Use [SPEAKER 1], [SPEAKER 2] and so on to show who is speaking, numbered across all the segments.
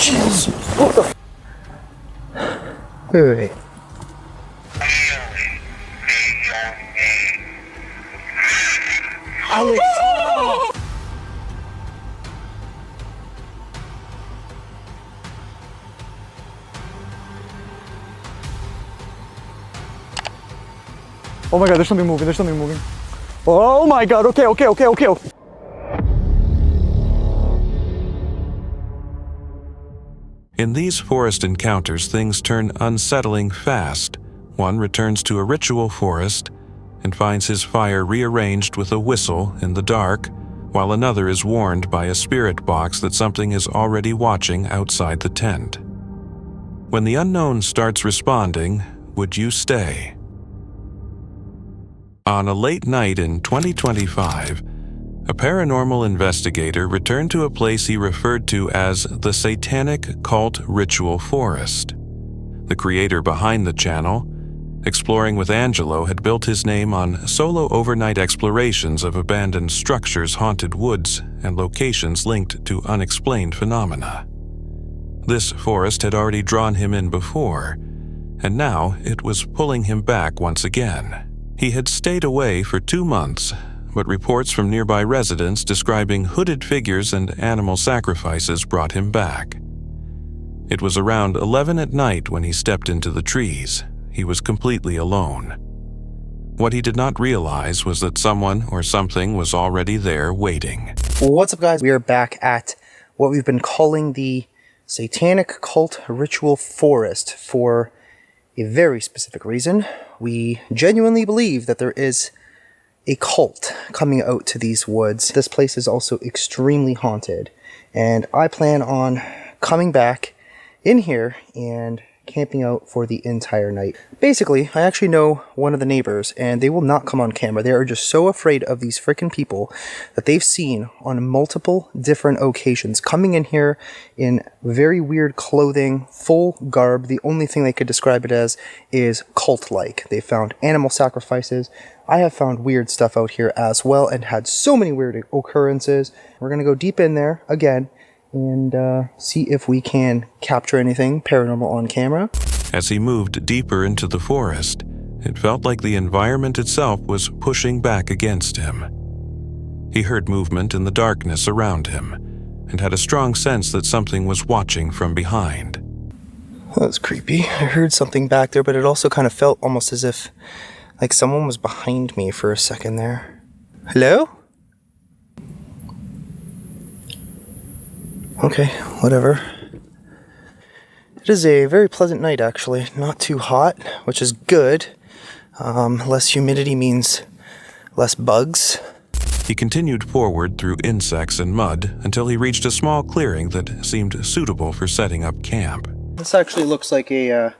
[SPEAKER 1] Jeez. What the wait. Alex. Oh my god, there's something moving, Oh my god, okay.
[SPEAKER 2] In these forest encounters, things turn unsettling fast. One returns to a ritual forest and finds his fire rearranged with a whistle in the dark, while another is warned by a spirit box that something is already watching outside the tent. When the unknown starts responding, would you stay? On a late night in 2025, a paranormal investigator returned to a place he referred to as the Satanic Cult Ritual Forest. The creator behind the channel, Exploring with Angelo, had built his name on solo overnight explorations of abandoned structures, haunted woods, and locations linked to unexplained phenomena. This forest had already drawn him in before, and now it was pulling him back once again. He had stayed away for 2 months, but reports from nearby residents describing hooded figures and animal sacrifices brought him back. It was around 11 at night when he stepped into the trees. He was completely alone. What he did not realize was that someone or something was already there waiting.
[SPEAKER 1] What's up, guys? We are back at what we've been calling the Satanic Cult Ritual Forest for a very specific reason. We genuinely believe that there is a cult coming out to these woods. This place is also extremely haunted, and I plan on coming back in here and camping out for the entire night. Basically, I actually know one of the neighbors, and they will not come on camera. They are just so afraid of these freaking people that they've seen on multiple different occasions coming in here in very weird clothing, full garb. The only thing they could describe it as is cult-like. They found animal sacrifices. I have found weird stuff out here as well and had so many weird occurrences. We're going to go deep in there again and see if we can capture anything paranormal on camera.
[SPEAKER 2] As he moved deeper into the forest, it felt like the environment itself was pushing back against him. He heard movement in the darkness around him and had a strong sense that something was watching from behind.
[SPEAKER 1] That was creepy. I heard something back there, but it also kind of felt almost as if like someone was behind me for a second there. Hello? Okay, whatever. It is a very pleasant night, actually. Not too hot, which is good. Less humidity means less bugs.
[SPEAKER 2] He continued forward through insects and mud until he reached a small clearing that seemed suitable for setting up camp.
[SPEAKER 1] This actually looks like a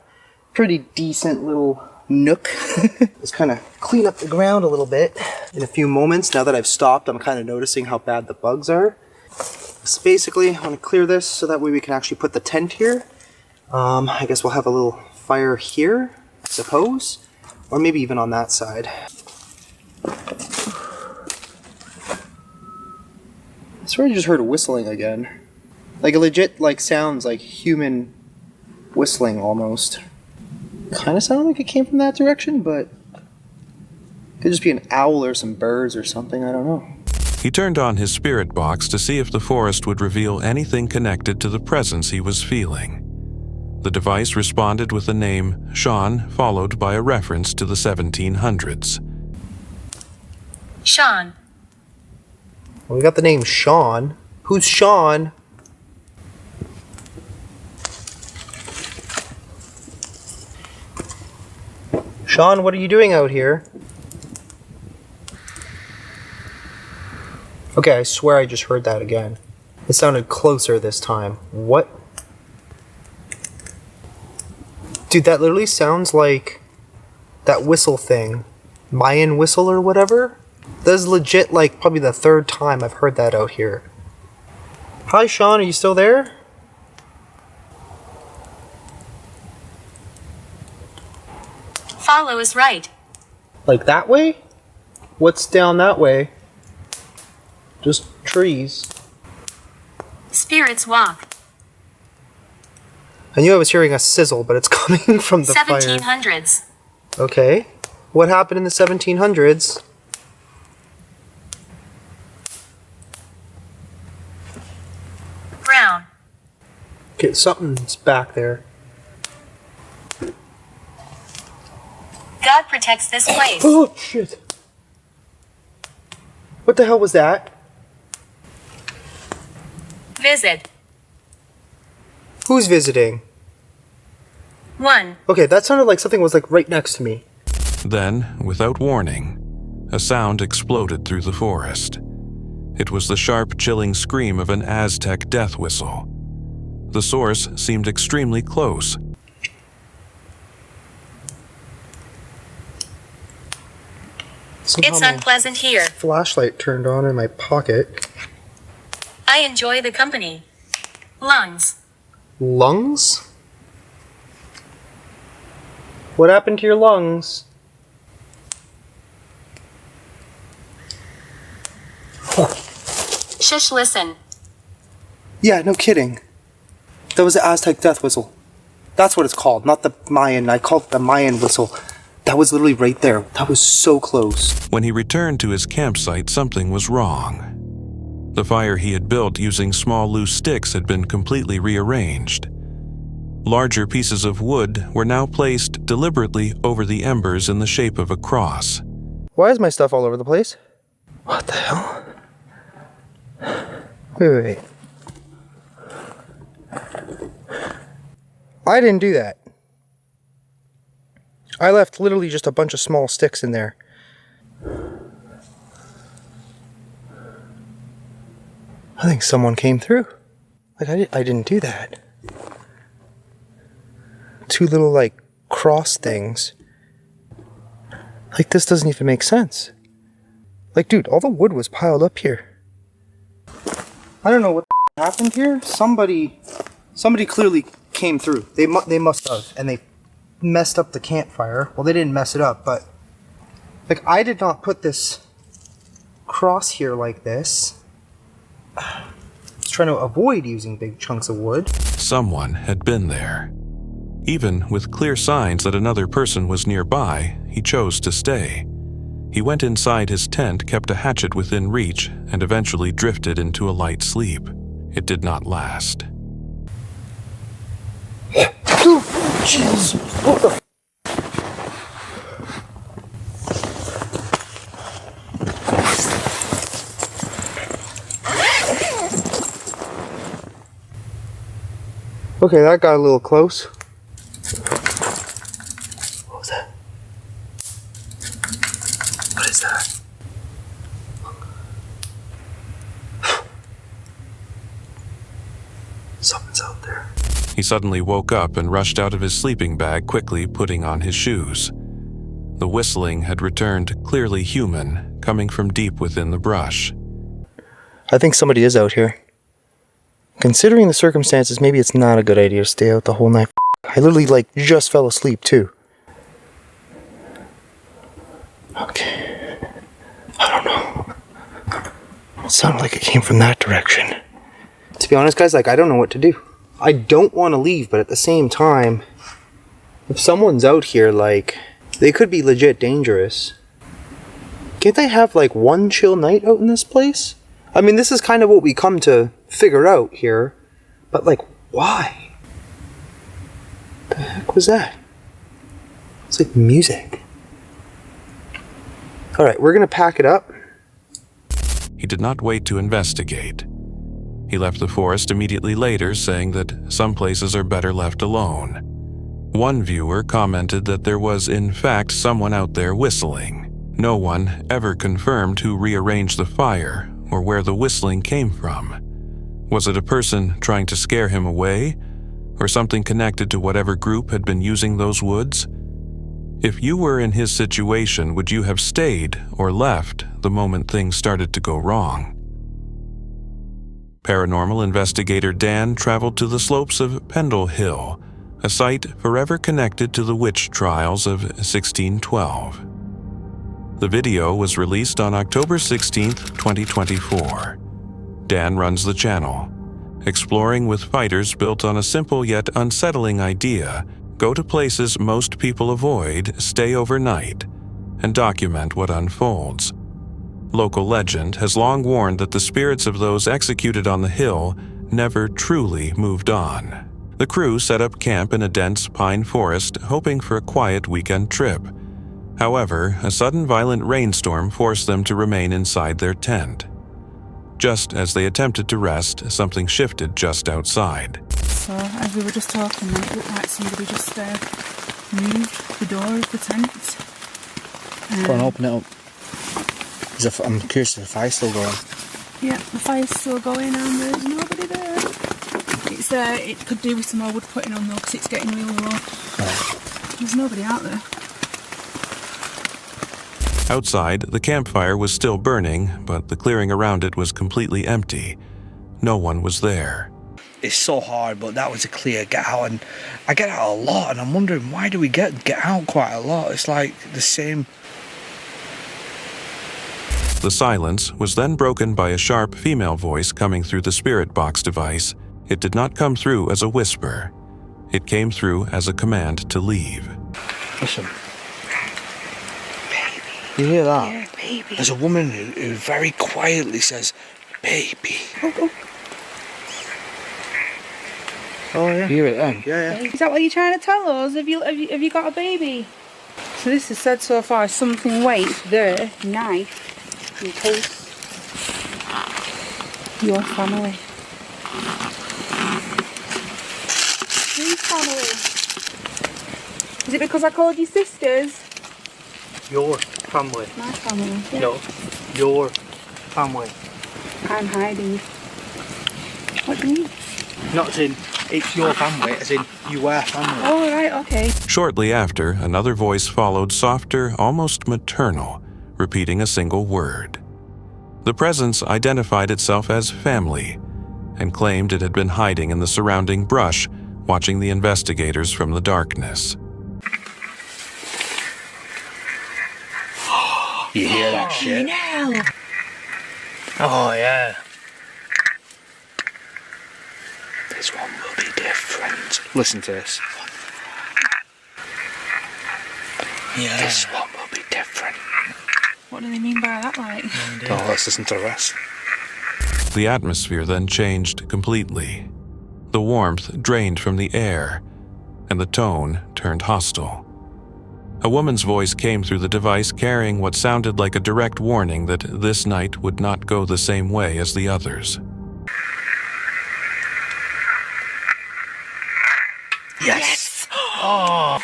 [SPEAKER 1] pretty decent little nook. Let's kind of clean up the ground a little bit. In a few moments, now that I've stopped, I'm kind of noticing how bad the bugs are. So basically, I want to clear this so that way we can actually put the tent here. I guess we'll have a little fire here, I suppose. Or maybe even on that side. I swear I just heard whistling again. Like, it legit, like, sounds like human whistling almost. Kind of sounded like it came from that direction, but it could just be an owl or some birds or something, I don't know.
[SPEAKER 2] He turned on his spirit box to see if the forest would reveal anything connected to the presence he was feeling. The device responded with the name Sean, followed by a reference to the 1700s.
[SPEAKER 3] Sean.
[SPEAKER 1] Well, we got the name Sean. Who's Sean? Sean, what are you doing out here? Okay, I swear I just heard that again. It sounded closer this time. What? Dude, that literally sounds like that whistle thing. Mayan whistle or whatever? That is legit like probably the 3rd time I've heard that out here. Hi, Sean, are you still there?
[SPEAKER 3] Follow is right.
[SPEAKER 1] Like that way? What's down that way? Just trees.
[SPEAKER 3] Spirits walk.
[SPEAKER 1] I knew I was hearing a sizzle, but it's coming from the fire.
[SPEAKER 3] 1700s.
[SPEAKER 1] Okay. What happened in the 1700s?
[SPEAKER 3] Brown.
[SPEAKER 1] Okay, something's back there.
[SPEAKER 3] God protects this place.
[SPEAKER 1] Oh, shit. What the hell was that?
[SPEAKER 3] Visit.
[SPEAKER 1] Who's visiting?
[SPEAKER 3] 1.
[SPEAKER 1] Okay, that sounded like something was like right next to me.
[SPEAKER 2] Then, without warning, a sound exploded through the forest. It was the sharp, chilling scream of an Aztec death whistle. The source seemed extremely close.
[SPEAKER 1] Somehow
[SPEAKER 3] It's
[SPEAKER 1] my
[SPEAKER 3] unpleasant here.
[SPEAKER 1] flashlight turned on in my pocket.
[SPEAKER 3] I enjoy the company. Lungs.
[SPEAKER 1] Lungs? What happened to your lungs?
[SPEAKER 3] Shush, listen.
[SPEAKER 1] Yeah, no kidding. That was the Aztec death whistle. That's what it's called, not the Mayan. I called it the Mayan whistle. That was literally right there. That was so close.
[SPEAKER 2] When he returned to his campsite, something was wrong. The fire he had built using small loose sticks had been completely rearranged. Larger pieces of wood were now placed deliberately over the embers in the shape of a cross.
[SPEAKER 1] Why is my stuff all over the place? What the hell? Wait. I didn't do that. I left literally just a bunch of small sticks in there. I think someone came through. Like, I didn't do that. Two little, like, cross things. Like, this doesn't even make sense. Like, dude, all the wood was piled up here. I don't know what happened here. Somebody clearly came through. They must have, and they messed up the campfire. Well, they didn't mess it up, but like, I did not put this cross here like this. I was trying to avoid using big chunks of wood.
[SPEAKER 2] Someone had been there. Even with clear signs that another person was nearby, he chose to stay. He went inside his tent, kept a hatchet within reach, and eventually drifted into a light sleep. It did not last.
[SPEAKER 1] Jeez, what the? Okay, that got a little close. What was that? What is that? Something's out there.
[SPEAKER 2] He suddenly woke up and rushed out of his sleeping bag, quickly putting on his shoes. The whistling had returned, clearly human, coming from deep within the brush.
[SPEAKER 1] I think somebody is out here. Considering the circumstances, maybe it's not a good idea to stay out the whole night. I literally, like, just fell asleep, too. Okay. I don't know. It sounded like it came from that direction. To be honest, guys, like, I don't know what to do. I don't want to leave, but at the same time, if someone's out here, like, they could be legit dangerous. Can't they have, like, one chill night out in this place? I mean, this is kind of what we come to figure out here, but, like, why? The heck was that? It's like music. Alright, we're gonna pack it up.
[SPEAKER 2] He did not wait to investigate. He left the forest immediately later, saying that some places are better left alone. One viewer commented that there was in fact someone out there whistling. No one ever confirmed who rearranged the fire or where the whistling came from. Was it a person trying to scare him away, or something connected to whatever group had been using those woods? If you were in his situation, would you have stayed or left the moment things started to go wrong? Paranormal investigator Dan traveled to the slopes of Pendle Hill, a site forever connected to the witch trials of 1612. The video was released on October 16, 2024. Dan runs the channel, exploring with fighters built on a simple yet unsettling idea: go to places most people avoid, stay overnight, and document what unfolds. Local legend has long warned that the spirits of those executed on the hill never truly moved on. The crew set up camp in a dense pine forest, hoping for a quiet weekend trip. However, a sudden violent rainstorm forced them to remain inside their tent. Just as they attempted to rest, something shifted just outside.
[SPEAKER 4] So, as we were just talking, it looked like somebody just moved the door of the tent.
[SPEAKER 1] Go and open it up. I'm curious if the fire's still going.
[SPEAKER 4] Yeah, the fire's still going and there's nobody there. It could do with some more wood putting on though, because it's getting really low.
[SPEAKER 1] Right.
[SPEAKER 4] There's nobody out there.
[SPEAKER 2] Outside, the campfire was still burning, but the clearing around it was completely empty. No one was there.
[SPEAKER 5] It's so hard, but that was a clear get out, and I get out a lot, and I'm wondering, why do we get out quite a lot? It's like the same.
[SPEAKER 2] The silence was then broken by a sharp female voice coming through the spirit box device. It did not come through as a whisper. It came through as a command to leave.
[SPEAKER 5] Listen.
[SPEAKER 1] Baby. You hear that?
[SPEAKER 4] Yeah, baby.
[SPEAKER 5] There's a woman who very quietly says, baby.
[SPEAKER 1] Oh yeah.
[SPEAKER 5] You hear it then?
[SPEAKER 1] Yeah.
[SPEAKER 4] Is that what you're trying to tell us? Have you got a baby? So this has said so far, something waits there, knife, in case your family. Whose family? Is it because I called you sisters?
[SPEAKER 1] Your family.
[SPEAKER 4] My family. Yeah.
[SPEAKER 1] No. Your family.
[SPEAKER 4] I'm hiding. What do you mean?
[SPEAKER 1] Not as in it's your family, as in you are family.
[SPEAKER 4] Oh, right, okay.
[SPEAKER 2] Shortly after, another voice followed, softer, almost maternal, repeating a single word. The presence identified itself as family and claimed it had been hiding in the surrounding brush, watching the investigators from the darkness.
[SPEAKER 5] You hear that shit?
[SPEAKER 1] Oh yeah.
[SPEAKER 5] This one will be different. Listen to this.
[SPEAKER 1] Yeah.
[SPEAKER 5] This one will be different.
[SPEAKER 4] What do they mean by that, like?
[SPEAKER 5] Oh, let's listen to the rest.
[SPEAKER 2] The atmosphere then changed completely. The warmth drained from the air, and the tone turned hostile. A woman's voice came through the device carrying what sounded like a direct warning that this night would not go the same way as the others.
[SPEAKER 5] Yes! Oh!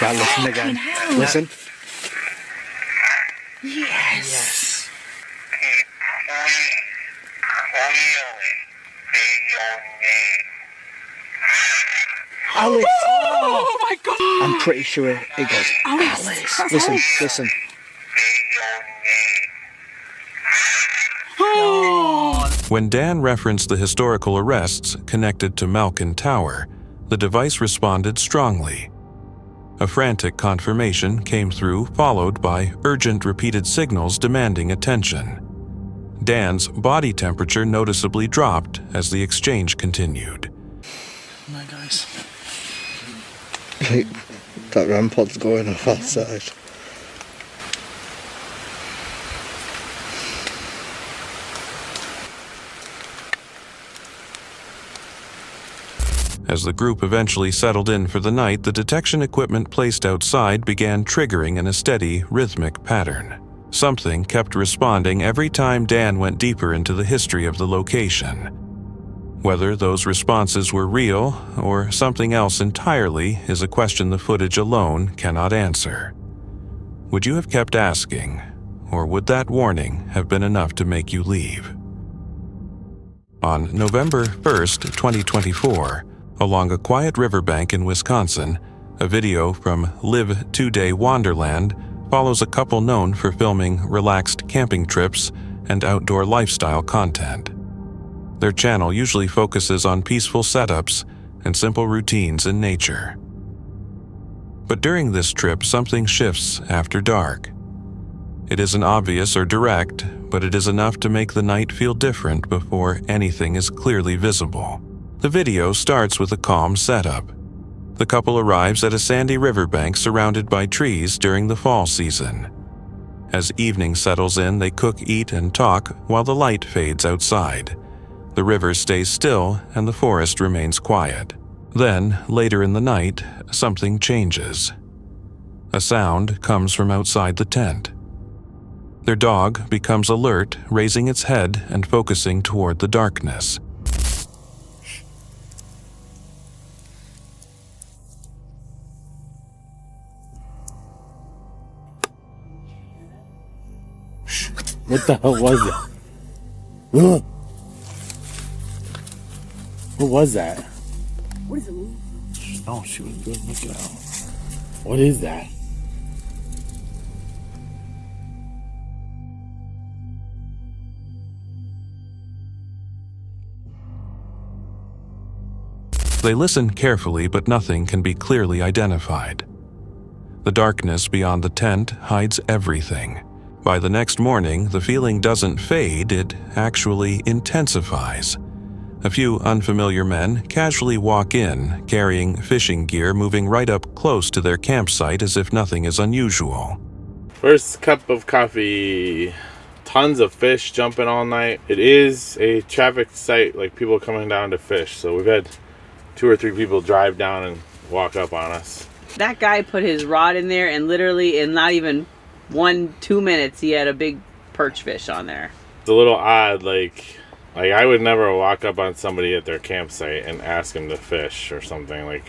[SPEAKER 5] Right, listen again. Listen.
[SPEAKER 4] Yes!
[SPEAKER 5] Alice!
[SPEAKER 4] Oh my god!
[SPEAKER 5] I'm pretty sure it goes.
[SPEAKER 4] Alice! That's
[SPEAKER 5] Listen,
[SPEAKER 4] Alice.
[SPEAKER 5] listen.
[SPEAKER 2] When Dan referenced the historical arrests connected to Malkin Tower, the device responded strongly. A frantic confirmation came through, followed by urgent repeated signals demanding attention. Dan's body temperature noticeably dropped as the exchange continued.
[SPEAKER 1] My guys.
[SPEAKER 5] That RAM pod's going off outside.
[SPEAKER 2] As the group eventually settled in for the night, the detection equipment placed outside began triggering in a steady, rhythmic pattern. Something kept responding every time Dan went deeper into the history of the location. Whether those responses were real or something else entirely is a question the footage alone cannot answer. Would you have kept asking, or would that warning have been enough to make you leave? On November 1st, 2024, along a quiet riverbank in Wisconsin, a video from Live 2-Day Wonderland follows a couple known for filming relaxed camping trips and outdoor lifestyle content. Their channel usually focuses on peaceful setups and simple routines in nature. But during this trip, something shifts after dark. It isn't obvious or direct, but it is enough to make the night feel different before anything is clearly visible. The video starts with a calm setup. The couple arrives at a sandy riverbank surrounded by trees during the fall season. As evening settles in, they cook, eat, and talk while the light fades outside. The river stays still and the forest remains quiet. Then, later in the night, something changes. A sound comes from outside the tent. Their dog becomes alert, raising its head and focusing toward the darkness.
[SPEAKER 6] What the hell was that? Ugh. What was that?
[SPEAKER 4] What is it?
[SPEAKER 6] Oh, she was good. Look at that. What is that?
[SPEAKER 2] They listen carefully, but nothing can be clearly identified. The darkness beyond the tent hides everything. By the next morning, the feeling doesn't fade, it actually intensifies. A few unfamiliar men casually walk in, carrying fishing gear, moving right up close to their campsite as if nothing is unusual.
[SPEAKER 7] First cup of coffee. Tons of fish jumping all night. It is a traffic site, like people coming down to fish. So we've had 2 or 3 people drive down and walk up on us.
[SPEAKER 8] That guy put his rod in there and literally in not even 1-2 minutes he had a big perch fish on there.
[SPEAKER 7] It's a little odd, like I would never walk up on somebody at their campsite and ask them to fish or something. Like,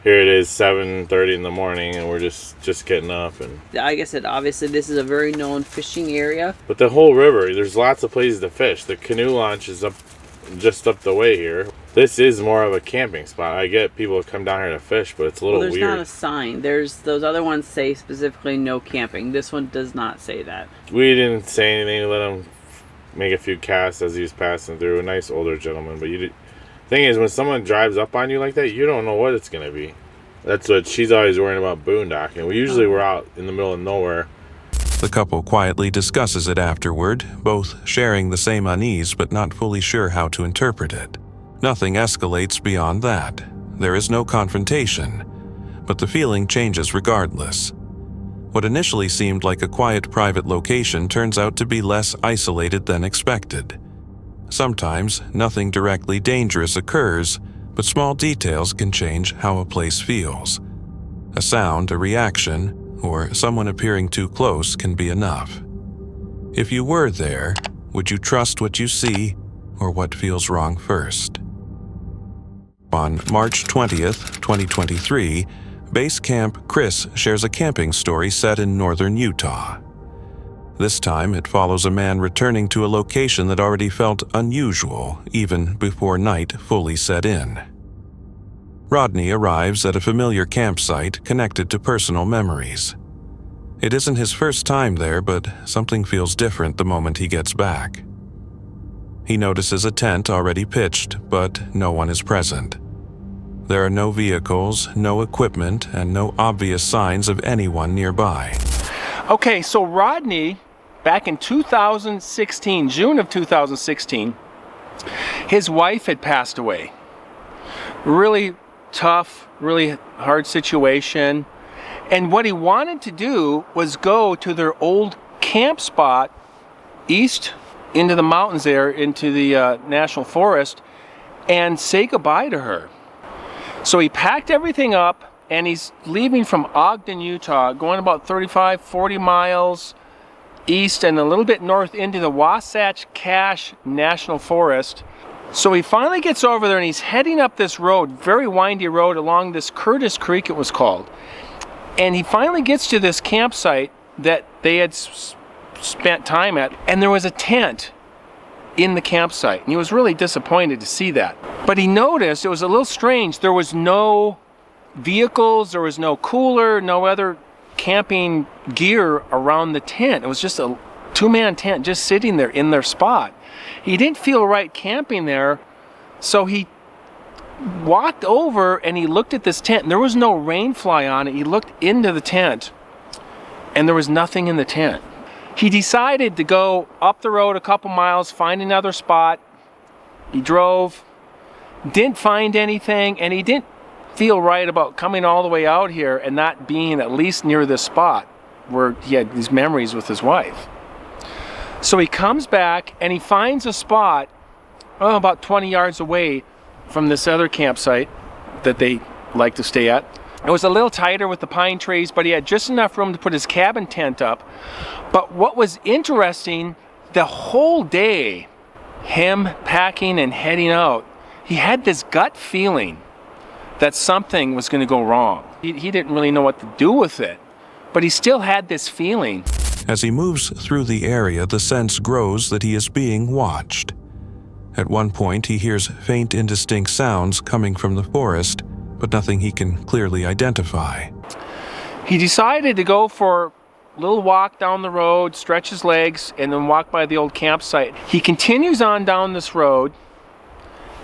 [SPEAKER 7] here it is 7:30 in the morning and we're just getting up. And
[SPEAKER 8] like I said, obviously this is a very known fishing area.
[SPEAKER 7] but the whole river, there's lots of places to fish. The canoe launch is just up the way here. This is more of a camping spot. I get people come down here to fish, but it's a little
[SPEAKER 8] Well, there's
[SPEAKER 7] weird.
[SPEAKER 8] not a sign. There's those other ones say specifically no camping. This one does not say that.
[SPEAKER 7] We didn't say anything to let him make a few casts as he was passing through. A nice older gentleman, but thing is, when someone drives up on you like that, you don't know what it's gonna be. That's what she's always worrying about, boondocking. We're out in the middle of nowhere.
[SPEAKER 2] The couple quietly discusses it afterward, both sharing the same unease but not fully sure how to interpret it. Nothing escalates beyond that. There is no confrontation, but the feeling changes regardless. What initially seemed like a quiet private location turns out to be less isolated than expected. Sometimes nothing directly dangerous occurs, but small details can change how a place feels. A sound, a reaction, or someone appearing too close can be enough. If you were there, would you trust what you see or what feels wrong first? On March 20th, 2023, Base Camp Chris shares a camping story set in northern Utah. This time, it follows a man returning to a location that already felt unusual even before night fully set in. Rodney arrives at a familiar campsite connected to personal memories. It isn't his first time there, but something feels different the moment he gets back. He notices a tent already pitched, but no one is present. There are no vehicles, no equipment, and no obvious signs of anyone nearby.
[SPEAKER 9] Okay, so Rodney, back in 2016, June of 2016, his wife had passed away. Really tough, really hard situation. And what he wanted to do was go to their old camp spot east into the mountains there, into the national forest, and say goodbye to her. So he packed everything up and he's leaving from Ogden, Utah, going about 35, 40 miles east and a little bit north into the Wasatch Cache National Forest. So he finally gets over there and he's heading up this road, very windy road along this Curtis Creek it was called. And he finally gets to this campsite that they had spent time at, and there was a tent in the campsite. And he was really disappointed to see that. But he noticed it was a little strange. There was no vehicles, there was no cooler, no other camping gear around the tent. It was just a two-man tent just sitting there in their spot. He didn't feel right camping there, so he walked over and he looked at this tent, and there was no rain fly on it. He looked into the tent and there was nothing in the tent. He decided to go up the road a couple miles, find another spot. He drove, didn't find anything, and he didn't feel right about coming all the way out here and not being at least near this spot where he had these memories with his wife. So he comes back and he finds a spot about 20 yards away from this other campsite that they like to stay at. It was a little tighter with the pine trees, but he had just enough room to put his cabin tent up. But what was interesting, the whole day, him packing and heading out, he had this gut feeling that something was going to go wrong. He didn't really know what to do with it, but he still had this feeling.
[SPEAKER 2] As he moves through the area, the sense grows that he is being watched. At one point, he hears faint, indistinct sounds coming from the forest, but nothing he can clearly identify.
[SPEAKER 9] He decided to go for a little walk down the road, stretch his legs, and then walk by the old campsite. He continues on down this road,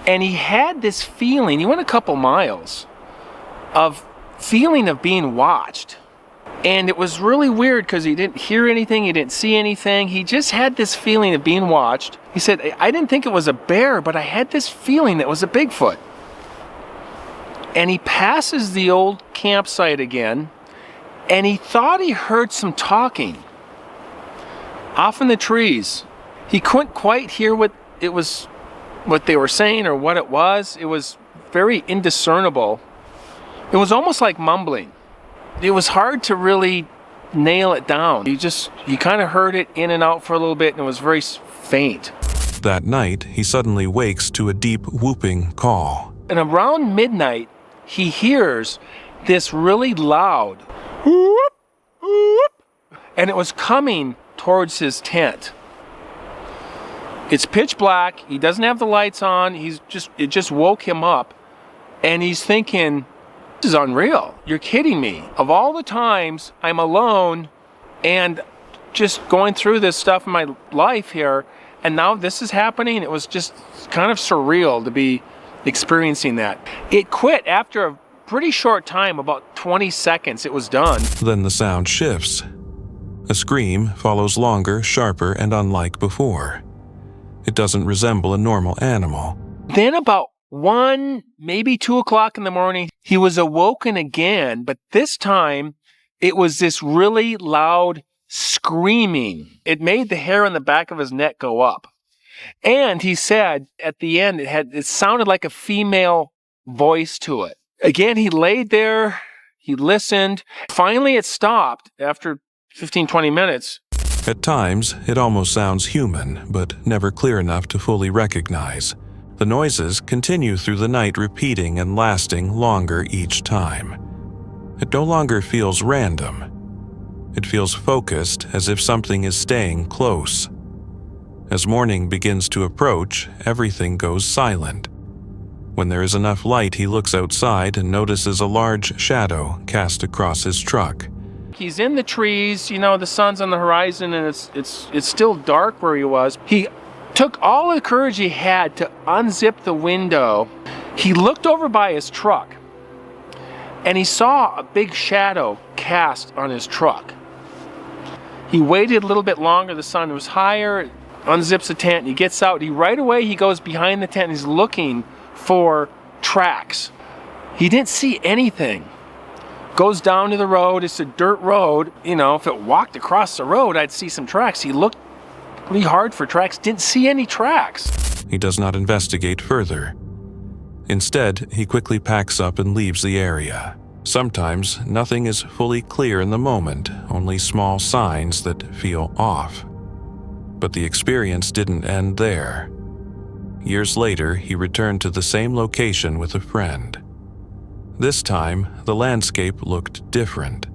[SPEAKER 9] and he had this feeling, he went a couple miles, of feeling of being watched. And it was really weird because he didn't hear anything, he didn't see anything. He just had this feeling of being watched. He said, I didn't think it was a bear, but I had this feeling it was a Bigfoot. And he passes the old campsite again, and he thought he heard some talking off in the trees. He couldn't quite hear what they were saying or what it was. It was very indiscernible. It was almost like mumbling. It was hard to really nail it down. You kind of heard it in and out for a little bit, and it was very faint.
[SPEAKER 2] That night, he suddenly wakes to a deep whooping call.
[SPEAKER 9] And around midnight, he hears this really loud whoop, whoop, and it was coming towards his tent. It's pitch black. He doesn't have the lights on. It just woke him up, and he's thinking, this is unreal. You're kidding me. Of all the times I'm alone and just going through this stuff in my life here, and now this is happening. It was just kind of surreal to be experiencing that. It quit after a pretty short time, about 20 seconds, it was done.
[SPEAKER 2] Then the sound shifts. A scream follows longer, sharper, and unlike before. It doesn't resemble a normal animal.
[SPEAKER 9] Then about 1, maybe 2 o'clock in the morning, he was awoken again, but this time it was this really loud screaming. It made the hair on the back of his neck go up. And he said at the end, it sounded like a female voice to it. Again, he laid there, he listened. Finally, it stopped after 15, 20 minutes.
[SPEAKER 2] At times, it almost sounds human, but never clear enough to fully recognize. The noises continue through the night, repeating and lasting longer each time. It no longer feels random. It feels focused, as if something is staying close. As morning begins to approach, everything goes silent. When there is enough light, he looks outside and notices a large shadow cast across his truck.
[SPEAKER 9] He's in the trees, the sun's on the horizon, and it's still dark where he was. He took all the courage he had to unzip the window. He looked over by his truck, and he saw a big shadow cast on his truck. He waited a little bit longer, the sun was higher, unzips the tent, and he gets out. Right away, he goes behind the tent, and he's looking for tracks. He didn't see anything. Goes down to the road, it's a dirt road. If it walked across the road, I'd see some tracks. He looked pretty hard for tracks, didn't see any tracks.
[SPEAKER 2] He does not investigate further. Instead, he quickly packs up and leaves the area. Sometimes, nothing is fully clear in the moment, only small signs that feel off. But the experience didn't end there. Years later, he returned to the same location with a friend. This time, the landscape looked different.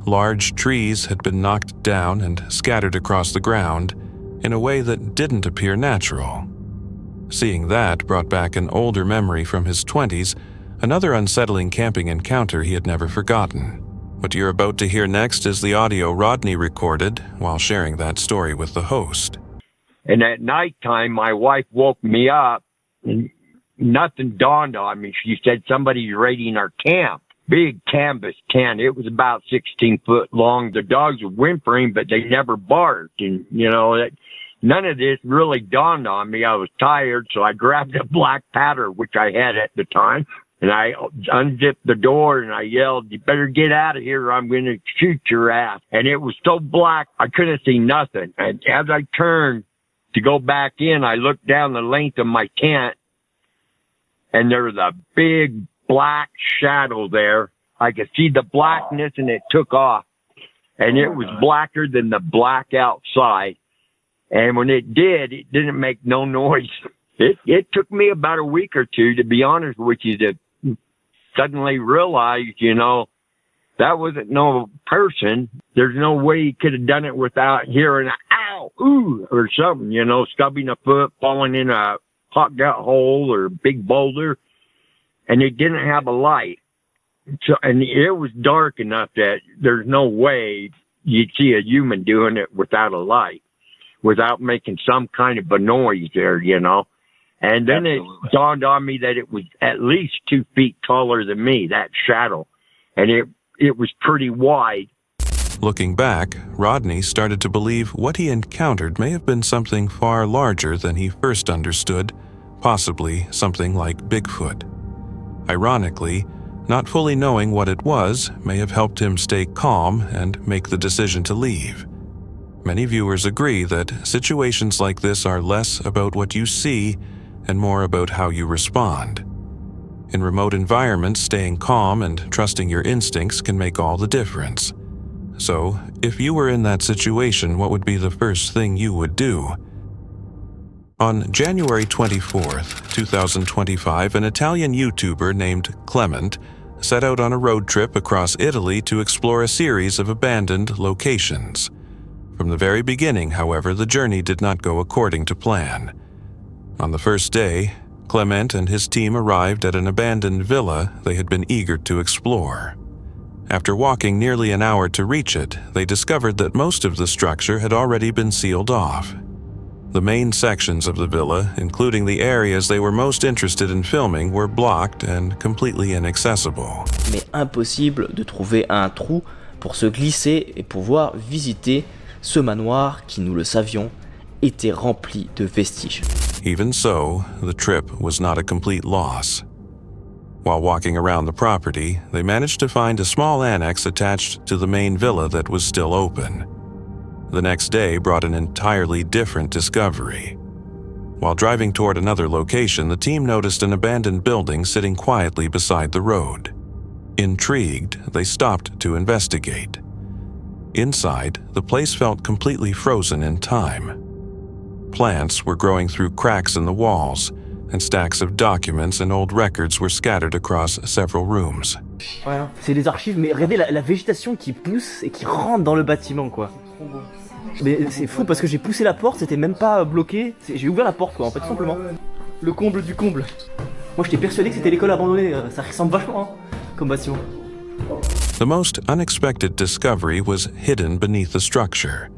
[SPEAKER 2] Large trees had been knocked down and scattered across the ground in a way that didn't appear natural. Seeing that brought back an older memory from his 20s, another unsettling camping encounter he had never forgotten. What you're about to hear next is the audio Rodney recorded while sharing that story with the host.
[SPEAKER 10] And at nighttime, my wife woke me up, and nothing dawned on me. She said somebody's raiding our camp. big canvas tent. It was about 16 foot long. The dogs were whimpering, but they never barked. And, none of this really dawned on me. I was tired, so I grabbed a black patter, which I had at the time, and I unzipped the door and I yelled, "You better get out of here or I'm going to shoot your ass." And it was so black, I couldn't see nothing. And as I turned to go back in, I looked down the length of my tent, and there was a big black shadow there. I could see the blackness, and it took off. And it was blacker than the black outside. And when it did, it didn't make no noise. It took me about a week or two, to be honest with you, to suddenly realize, that wasn't no person. There's no way he could have done it without hearing an ow, ooh, or something, stubbing a foot, falling in a hot gut hole or a big boulder. And it didn't have a light. So, and it was dark enough that there's no way you'd see a human doing it without a light, without making some kind of a noise there, And then It dawned on me that it was at least 2 feet taller than me, that shadow. And it was pretty wide.
[SPEAKER 2] Looking back, Rodney started to believe what he encountered may have been something far larger than he first understood, possibly something like Bigfoot. Ironically, not fully knowing what it was may have helped him stay calm and make the decision to leave. Many viewers agree that situations like this are less about what you see and more about how you respond. In remote environments, staying calm and trusting your instincts can make all the difference. So, if you were in that situation, what would be the first thing you would do? On January 24th, 2025, an Italian YouTuber named Clement set out on a road trip across Italy to explore a series of abandoned locations. From the very beginning, however, the journey did not go according to plan. On the first day, Clement and his team arrived at an abandoned villa they had been eager to explore. After walking nearly an hour to reach it, they discovered that most of the structure had already been sealed off. The main sections of the villa, including the areas they were most interested in filming, were blocked and completely inaccessible.
[SPEAKER 11] Mais impossible de trouver un trou pour se glisser et pouvoir visiter ce manoir qui, nous le savions, était rempli de vestiges.
[SPEAKER 2] Even so, the trip was not a complete loss. While walking around the property, they managed to find a small annex attached to the main villa that was still open. The next day brought an entirely different discovery. While driving toward another location, the team noticed an abandoned building sitting quietly beside the road. Intrigued, they stopped to investigate. Inside, the place felt completely frozen in time. Plants were growing through cracks in the walls, and stacks of documents and old records were scattered across several rooms.
[SPEAKER 11] Ouais, c'est des archives, mais regardez la végétation qui pousse et qui rentre dans le bâtiment, quoi. Mais c'est fou parce que j'ai poussé la porte, c'était même pas bloqué. J'ai ouvert la porte, quoi, en fait, tout simplement. Le comble du comble. Moi, j'étais persuadé que c'était l'école abandonnée. Ça ressemble vachement, hein, comme bâtiment.
[SPEAKER 2] The most unexpected discovery was hidden beneath the structure.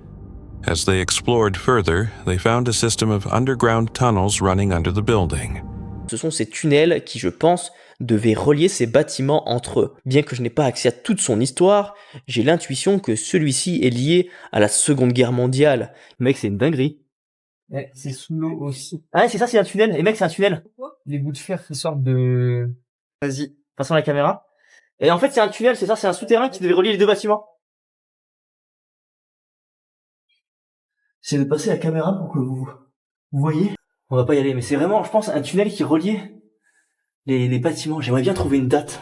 [SPEAKER 2] As they explored further, they found a system of underground tunnels running under the building.
[SPEAKER 11] Ce sont ces tunnels qui, je pense, devaient relier ces bâtiments entre eux. Bien que je n'ai pas accès à toute son histoire, j'ai l'intuition que celui-ci est lié à la Seconde Guerre mondiale. Mec, c'est une dinguerie.
[SPEAKER 12] Ouais, c'est sous l'eau aussi.
[SPEAKER 11] Ah, c'est ça, c'est un tunnel. Et mec, c'est un tunnel.
[SPEAKER 12] Les bouts de fer qui sortent de...
[SPEAKER 11] Vas-y, passons la caméra. Et en fait, c'est un tunnel, c'est ça, c'est un souterrain qui devait relier les deux bâtiments. C'est de passer la caméra pour que vous voyez. On va pas y aller, mais c'est vraiment, je pense, un tunnel qui reliait les bâtiments. J'aimerais bien trouver une date.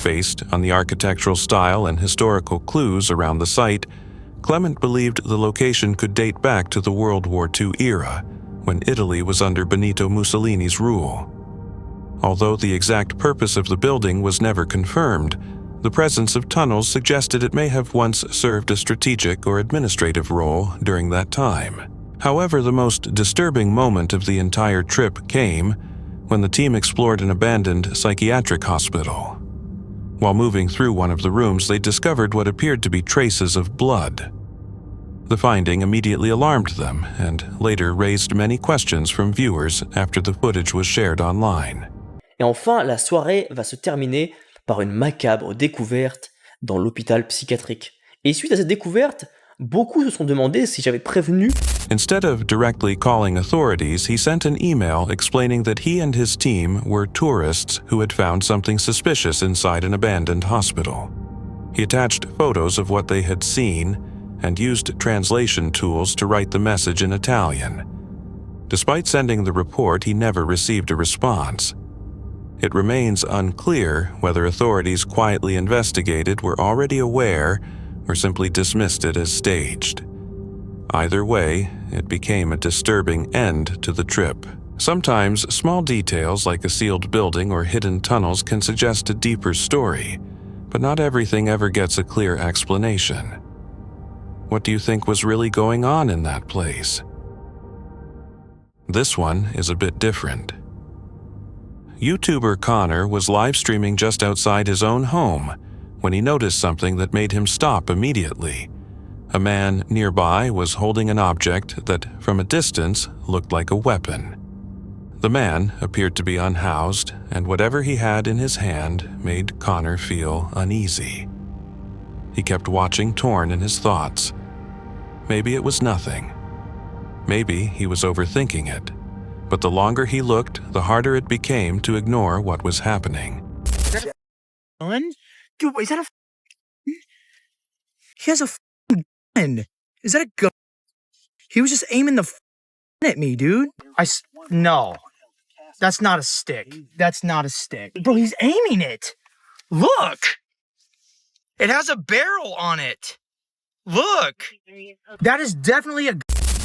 [SPEAKER 2] Based on the architectural style and historical clues around the site, Clement believed the location could date back to the World War II era, when Italy was under Benito Mussolini's rule. Although the exact purpose of the building was never confirmed, the presence of tunnels suggested it may have once served a strategic or administrative role during that time. However, the most disturbing moment of the entire trip came when the team explored an abandoned psychiatric hospital. While moving through one of the rooms, they discovered what appeared to be traces of blood. The finding immediately alarmed them and later raised many questions from viewers after the footage was shared online.
[SPEAKER 11] Et enfin, la soirée va se terminer par une macabre découverte dans l'hôpital psychiatrique. Et suite à cette découverte, beaucoup se sont demandé si j'avais prévenu.
[SPEAKER 2] Instead of directly calling authorities, he sent an email explaining that he and his team were tourists who had found something suspicious inside an abandoned hospital. He attached photos of what they had seen and used translation tools to write the message in Italian. Despite sending the report, he never received a response. It remains unclear whether authorities quietly investigated, were already aware, or simply dismissed it as staged. Either way, it became a disturbing end to the trip. Sometimes, small details like a sealed building or hidden tunnels can suggest a deeper story, but not everything ever gets a clear explanation. What do you think was really going on in that place? This one is a bit different. YouTuber Connor was live streaming just outside his own home when he noticed something that made him stop immediately. A man nearby was holding an object that, from a distance, looked like a weapon. The man appeared to be unhoused, and whatever he had in his hand made Connor feel uneasy. He kept watching, torn in his thoughts. Maybe it was nothing. Maybe he was overthinking it. But the longer he looked, the harder it became to ignore what was happening.
[SPEAKER 13] Gun? Dude, is that a... He has a gun. Is that a gun? He was just aiming the at me, dude. No. That's not a stick. That's not a stick. Bro, he's aiming it. Look. It has a barrel on it. Look. That is definitely a...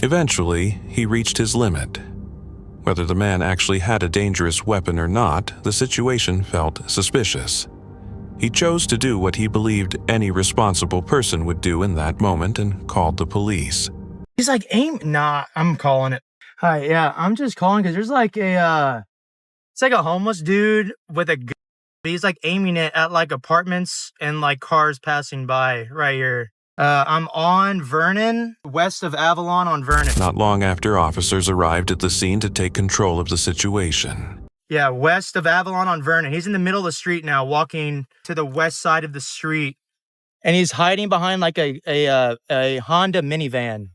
[SPEAKER 2] Eventually, he reached his limit. Whether the man actually had a dangerous weapon or not, the situation felt suspicious. He chose to do what he believed any responsible person would do in that moment and called the police.
[SPEAKER 13] He's like, Nah, I'm calling it. Hi, yeah, I'm just calling because there's like it's like a homeless dude with a gun. He's like aiming it at like apartments and like cars passing by right here. I'm on Vernon, west of Avalon on Vernon.
[SPEAKER 2] Not long after officers arrived at the scene to take control of the situation.
[SPEAKER 13] Yeah, west of Avalon on Vernon. He's in the middle of the street now, walking to the west side of the street. And he's hiding behind like a Honda minivan.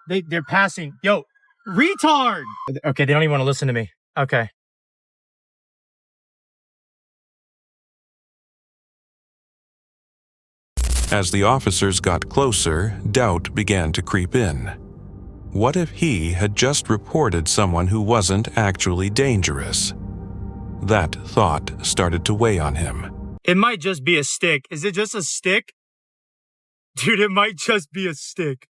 [SPEAKER 13] They're passing. Yo, retard! Okay, they don't even want to listen to me. Okay.
[SPEAKER 2] As the officers got closer, doubt began to creep in. What if he had just reported someone who wasn't actually dangerous? That thought started to weigh on him.
[SPEAKER 13] It might just be a stick. Is it just a stick? Dude, it might just be a stick.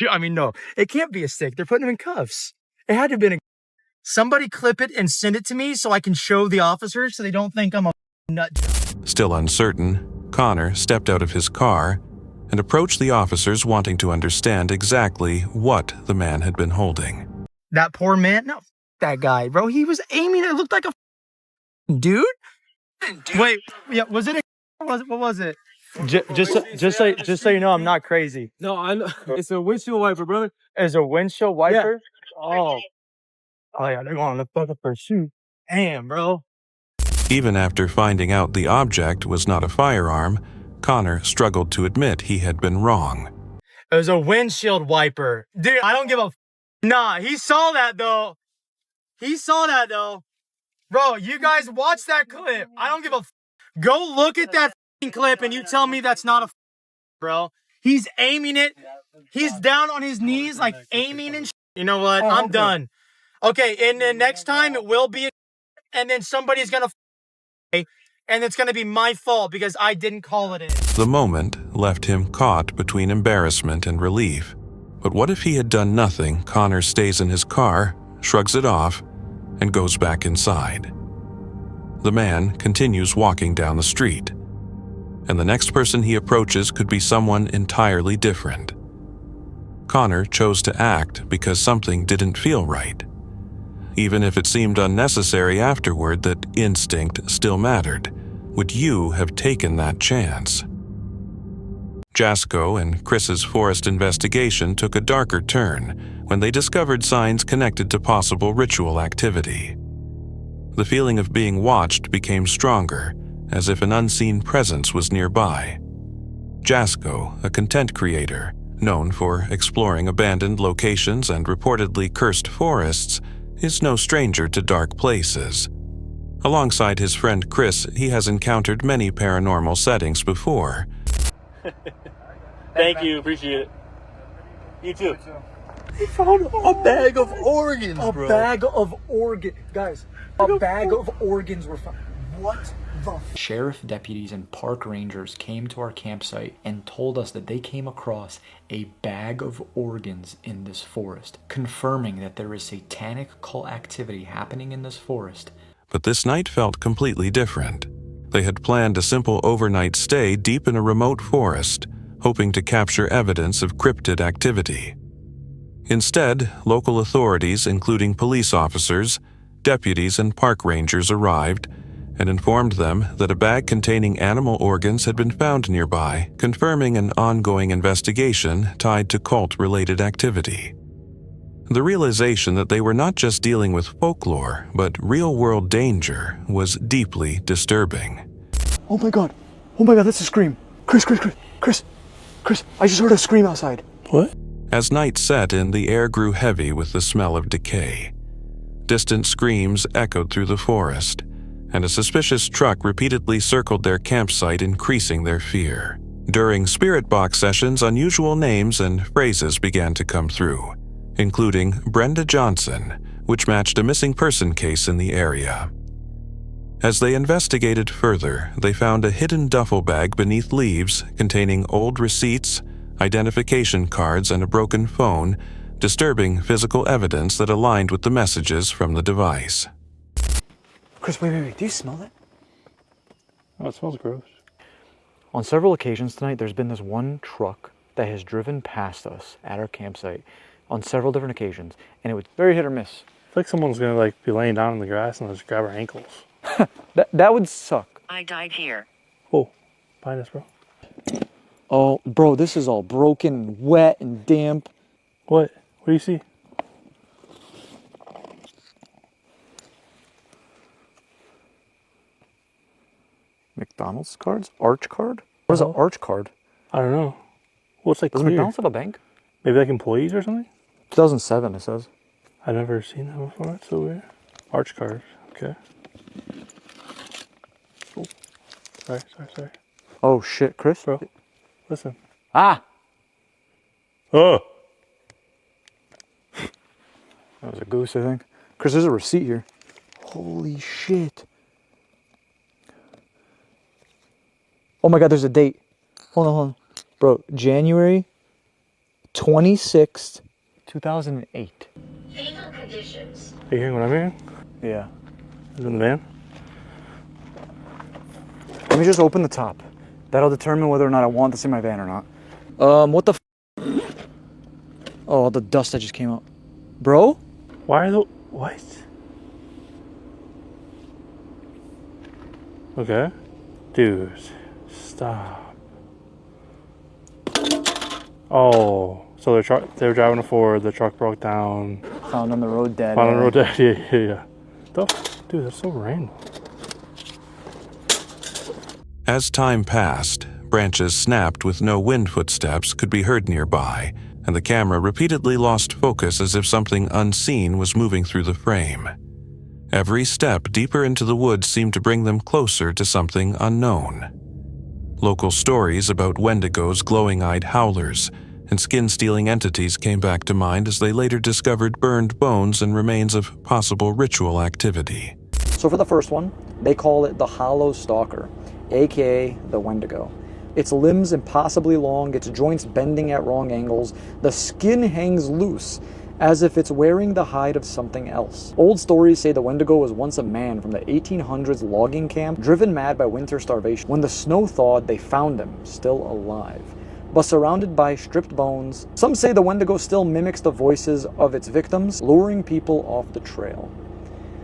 [SPEAKER 13] I mean, no, it can't be a stick. They're putting him in cuffs. It had to have been a... Somebody clip it and send it to me so I can show the officers so they don't think I'm a nut job.
[SPEAKER 2] Still uncertain, Connor stepped out of his car and approached the officers, wanting to understand exactly what the man had been holding.
[SPEAKER 13] That poor man? No, that guy, bro. He was aiming. It looked like a dude. Wait, yeah, was it a... What was it? Just so you know, I'm not crazy.
[SPEAKER 12] No, I know. It's a windshield wiper, brother.
[SPEAKER 13] It's a windshield wiper?
[SPEAKER 12] Yeah.
[SPEAKER 13] Oh yeah, they're going to fucking pursuit. Damn, bro.
[SPEAKER 2] Even after finding out the object was not a firearm, Connor struggled to admit he had been wrong.
[SPEAKER 13] It was a windshield wiper. Dude, I don't give a... Nah, he saw that though. Bro, you guys watch that clip. I don't give a... Go look at that clip and you tell me that's not a... Bro, he's aiming it. He's down on his knees like aiming and... You know what? I'm done. Okay, and then next time it will be... And then somebody's gonna... And it's gonna be my fault because I didn't call it in.
[SPEAKER 2] The moment left him caught between embarrassment and relief. But what if he had done nothing? Connor stays in his car, shrugs it off, and goes back inside. The man continues walking down the street, and the next person he approaches could be someone entirely different. Connor chose to act because something didn't feel right. Even if it seemed unnecessary afterward, that instinct still mattered. Would you have taken that chance? Jasko and Chris's forest investigation took a darker turn when they discovered signs connected to possible ritual activity. The feeling of being watched became stronger, as if an unseen presence was nearby. Jasko, a content creator, known for exploring abandoned locations and reportedly cursed forests, is no stranger to dark places. Alongside his friend Chris, he has encountered many paranormal settings before.
[SPEAKER 12] Thank you, appreciate it. You too.
[SPEAKER 6] He found a bag of organs, bro.
[SPEAKER 13] A bag of organs. Guys, a bag of organs were found. What the
[SPEAKER 14] Sheriff deputies and park rangers came to our campsite and told us that they came across a bag of organs in this forest, confirming that there is satanic cult activity happening in this forest.
[SPEAKER 2] But this night felt completely different. They had planned a simple overnight stay deep in a remote forest, hoping to capture evidence of cryptid activity. Instead, local authorities, including police officers, deputies, and park rangers, arrived and informed them that a bag containing animal organs had been found nearby, confirming an ongoing investigation tied to cult-related activity. The realization that they were not just dealing with folklore, but real-world danger was deeply disturbing.
[SPEAKER 13] Oh my god, that's a scream. Chris, I just heard a scream outside.
[SPEAKER 6] What?
[SPEAKER 2] As night set in, the air grew heavy with the smell of decay. Distant screams echoed through the forest, and a suspicious truck repeatedly circled their campsite, increasing their fear. During spirit box sessions, unusual names and phrases began to come through, including Brenda Johnson, which matched a missing person case in the area. As they investigated further, they found a hidden duffel bag beneath leaves containing old receipts, identification cards, and a broken phone, disturbing physical evidence that aligned with the messages from the device.
[SPEAKER 13] Chris, wait. Do you smell that?
[SPEAKER 6] Oh, it smells gross.
[SPEAKER 14] On several occasions tonight, there's been this one truck that has driven past us at our campsite on several different occasions, and it was very hit or miss.
[SPEAKER 6] I feel like someone's gonna be laying down in the grass and just grab our ankles.
[SPEAKER 14] That would suck.
[SPEAKER 15] I died here.
[SPEAKER 6] Oh, behind us, bro.
[SPEAKER 14] Oh, bro, this is all broken and wet and damp.
[SPEAKER 6] What? What do you see?
[SPEAKER 14] McDonald's cards? Arch card? What is an arch card?
[SPEAKER 6] I don't know. Well, it's like
[SPEAKER 14] Does
[SPEAKER 6] clear.
[SPEAKER 14] McDonald's have a bank?
[SPEAKER 6] Maybe like employees or something?
[SPEAKER 14] 2007, it says.
[SPEAKER 6] I've never seen that before. It's so weird. Arch cards. Okay. Oh. Sorry.
[SPEAKER 14] Oh, shit, Chris?
[SPEAKER 6] Bro, listen.
[SPEAKER 14] Ah!
[SPEAKER 6] Oh!
[SPEAKER 14] That was a goose, I think. Chris, there's a receipt here. Holy shit. Oh my god, there's a date. Hold on. Bro, January 26th, 2008.
[SPEAKER 15] Fatal conditions.
[SPEAKER 6] Are you hearing what I'm hearing?
[SPEAKER 14] Yeah.
[SPEAKER 6] Is it in the van?
[SPEAKER 14] Let me just open the top. That'll determine whether or not I want this in my van or not. What the Oh, the dust that just came out. Bro?
[SPEAKER 6] Why are the... What? Okay. Dude. Stop. Oh. So they were driving a Ford, the truck broke down.
[SPEAKER 14] Found on the road dead.
[SPEAKER 6] Found on the road dead, yeah. Dude, that's so random.
[SPEAKER 2] As time passed, branches snapped with no wind footsteps could be heard nearby, and the camera repeatedly lost focus as if something unseen was moving through the frame. Every step deeper into the woods seemed to bring them closer to something unknown. Local stories about Wendigos, glowing-eyed howlers, and skin-stealing entities came back to mind as they later discovered burned bones and remains of possible ritual activity.
[SPEAKER 14] So for the first one, they call it the Hollow Stalker, aka the Wendigo. Its limbs impossibly long, its joints bending at wrong angles, the skin hangs loose, as if it's wearing the hide of something else. Old stories say the Wendigo was once a man from the 1800s logging camp, driven mad by winter starvation. When the snow thawed, they found him, still alive, but surrounded by stripped bones. Some say the Wendigo still mimics the voices of its victims, luring people off the trail.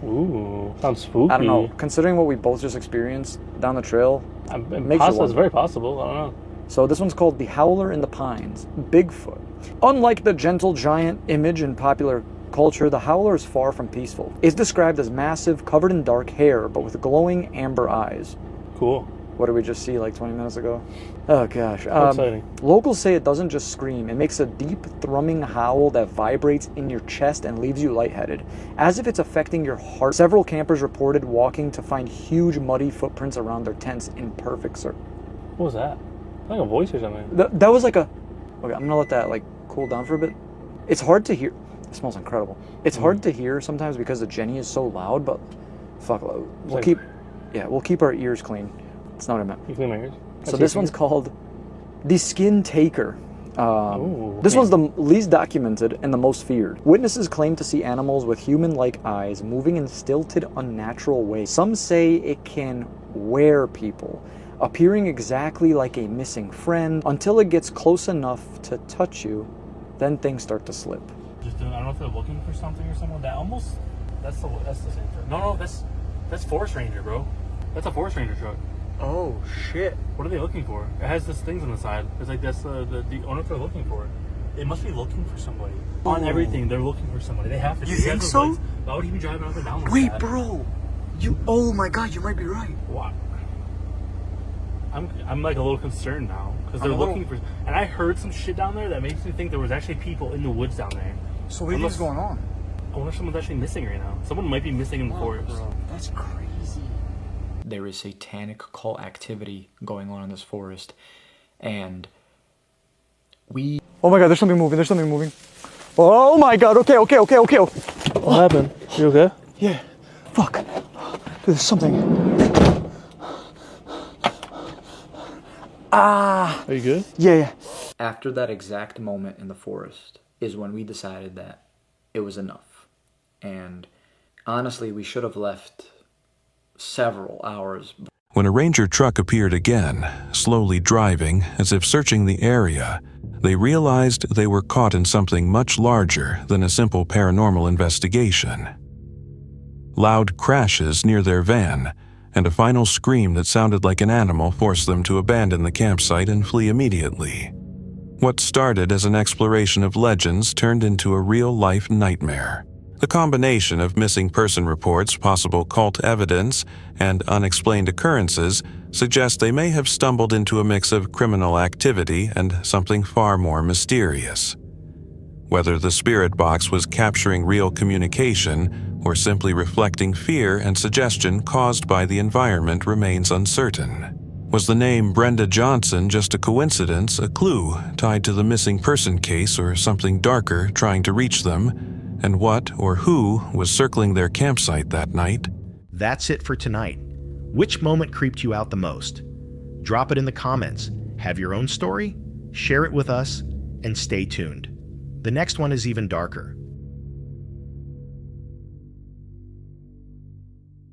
[SPEAKER 6] Ooh, sounds spooky.
[SPEAKER 14] I don't know, considering what we both just experienced down the trail,
[SPEAKER 6] It's very possible, I don't know.
[SPEAKER 14] So this one's called The Howler in the Pines, Bigfoot. Unlike the gentle giant image in popular culture, the howler is far from peaceful. It's described as massive, covered in dark hair, but with glowing amber eyes.
[SPEAKER 6] Cool.
[SPEAKER 14] What did we just see like 20 minutes ago? Oh gosh.
[SPEAKER 6] Exciting.
[SPEAKER 14] Locals say it doesn't just scream. It makes a deep, thrumming howl that vibrates in your chest and leaves you lightheaded, as if it's affecting your heart. Several campers reported walking to find huge, muddy footprints around their tents in perfect circle.
[SPEAKER 6] What was that? Like a voice or something?
[SPEAKER 14] That was like a... Okay, I'm gonna let that like cool down for a bit. It's hard to hear. It smells incredible. It's hard to hear sometimes because the Jenny is so loud, but fuck, we'll keep our ears clean. That's not what I meant.
[SPEAKER 6] You clean my ears?
[SPEAKER 14] So this one's called The Skin Taker. This one's the least documented and the most feared. Witnesses claim to see animals with human-like eyes moving in stilted, unnatural ways. Some say it can wear people, appearing exactly like a missing friend until it gets close enough to touch you. Then things start to slip.
[SPEAKER 6] I don't know if they're looking for something or someone. That's the same truck. No, that's Forest Ranger, bro. That's a Forest Ranger truck.
[SPEAKER 14] Oh shit!
[SPEAKER 6] What are they looking for? It has these things on the side. It's like that's the owner they're looking for. They must be looking for somebody. On everything, they're looking for somebody. They have to.
[SPEAKER 14] You think so?
[SPEAKER 6] Lights. Why would he be driving up and down like
[SPEAKER 14] Wait,
[SPEAKER 6] that?
[SPEAKER 14] bro. Oh my god, you might be right.
[SPEAKER 6] What? I'm like a little concerned now because they're looking for. And I heard some shit down there that makes me think there was actually people in the woods down there.
[SPEAKER 14] So what do you think's going on?
[SPEAKER 6] I wonder if someone's actually missing right now. Someone might be missing in the forest.
[SPEAKER 14] Bro, that's crazy.
[SPEAKER 16] There is satanic cult activity going on in this forest, and we...
[SPEAKER 14] Oh my god, there's something moving, Oh my god, okay.
[SPEAKER 6] What happened? You okay?
[SPEAKER 14] Yeah. Fuck. There's something. Ah!
[SPEAKER 6] Are you good?
[SPEAKER 14] Yeah.
[SPEAKER 16] After that exact moment in the forest is when we decided that it was enough. And honestly, we should have left several hours.
[SPEAKER 2] When a ranger truck appeared again, slowly driving as if searching the area, they realized they were caught in something much larger than a simple paranormal investigation. Loud crashes near their van and a final scream that sounded like an animal forced them to abandon the campsite and flee immediately. What started as an exploration of legends turned into a real-life nightmare. The combination of missing person reports, possible cult evidence, and unexplained occurrences suggests they may have stumbled into a mix of criminal activity and something far more mysterious. Whether the spirit box was capturing real communication or simply reflecting fear and suggestion caused by the environment remains uncertain. Was the name Brenda Johnson just a coincidence, a clue tied to the missing person case, or something darker trying to reach them? And what or who was circling their campsite that night?
[SPEAKER 17] That's it for tonight. Which moment creeped you out the most? Drop it in the comments. Have your own story? Share it with us, and stay tuned. The next one is even darker.